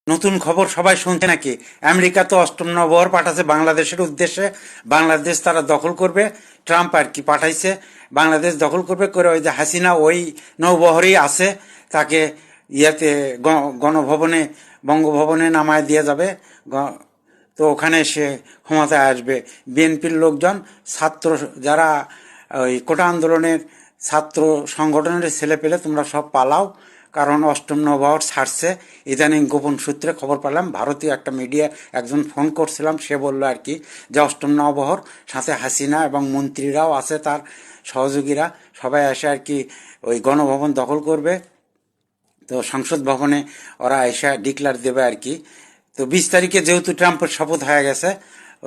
নতুন খবর সবাই শুনছে নাকি? আমেরিকা তো অষ্টম নবহর পাঠাচ্ছে বাংলাদেশের উদ্দেশ্যে। বাংলাদেশ তারা দখল করবে। ট্রাম্প আর কি পাঠাইছে, বাংলাদেশ দখল করবে করে ওই যে হাসিনা ওই নৌবহরেই আছে, তাকে ইয়াতে গণভবনে বঙ্গভবনে নামায় দিয়ে যাবে। তো ওখানে সে ক্ষমতায় আসবে। বিএনপির লোকজন, ছাত্র যারা ওই কোটা আন্দোলনের ছাত্র সংগঠনের ছেলে পেলে তোমরা সব পালাও, কারণ অষ্টম নবহর ছাড়ছে। ইদানিং গোপন সূত্রে খবর পেলাম, ভারতীয় একটা মিডিয়া একজন ফোন করছিলাম, সে বলল আর কি যে অষ্টম নবহর সাথে হাসিনা এবং মন্ত্রীরাও আছে, তার সহযোগীরা সবাই এসে আর কি ওই গণভবন দখল করবে। তো সংসদ ভবনে ওরা এসে ডিক্লার দেবে আর কি। তো 20 তারিখে যেহেতু ট্রাম্পের শপথ হয়ে গেছে,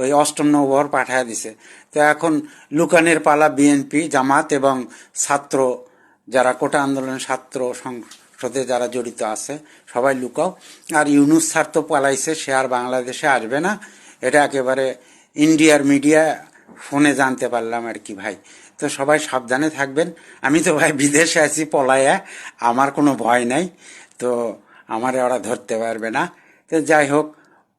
ওই অষ্টম নবহর পাঠায় দিছে। তো এখন লুকানের পালা বিএনপি, জামাত এবং ছাত্র, যারা কোটা আন্দোলনের ছাত্র সংসদে যারা জড়িত আছে, সবাই লুকাও। আর ইউনুস স্যার তো পালাইছে, সে আর বাংলাদেশে আসবে না। এটা একেবারে ইন্ডিয়ার মিডিয়া ফোনে জানতে পারলাম আর কি ভাই। তো সবাই সাবধানে থাকবেন। আমি তো ভাই বিদেশে আছি পলায়া, আমার কোনো ভয় নাই। তো আমারে ওরা ধরতে পারবে না। তো যাই হোক,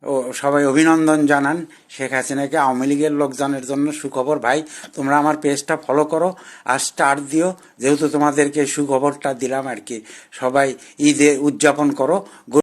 ও সবাই অভিনন্দন জানান শেখ হাসিনাকে। আওয়ামী লীগের লোকজনের জন্য সুখবর ভাই, তোমরা আমার পেজটা ফলো করো আর স্টার দিও, যেহেতু তোমাদেরকে সুখবরটা দিলাম আর কি। সবাই ঈদে উদযাপন করো।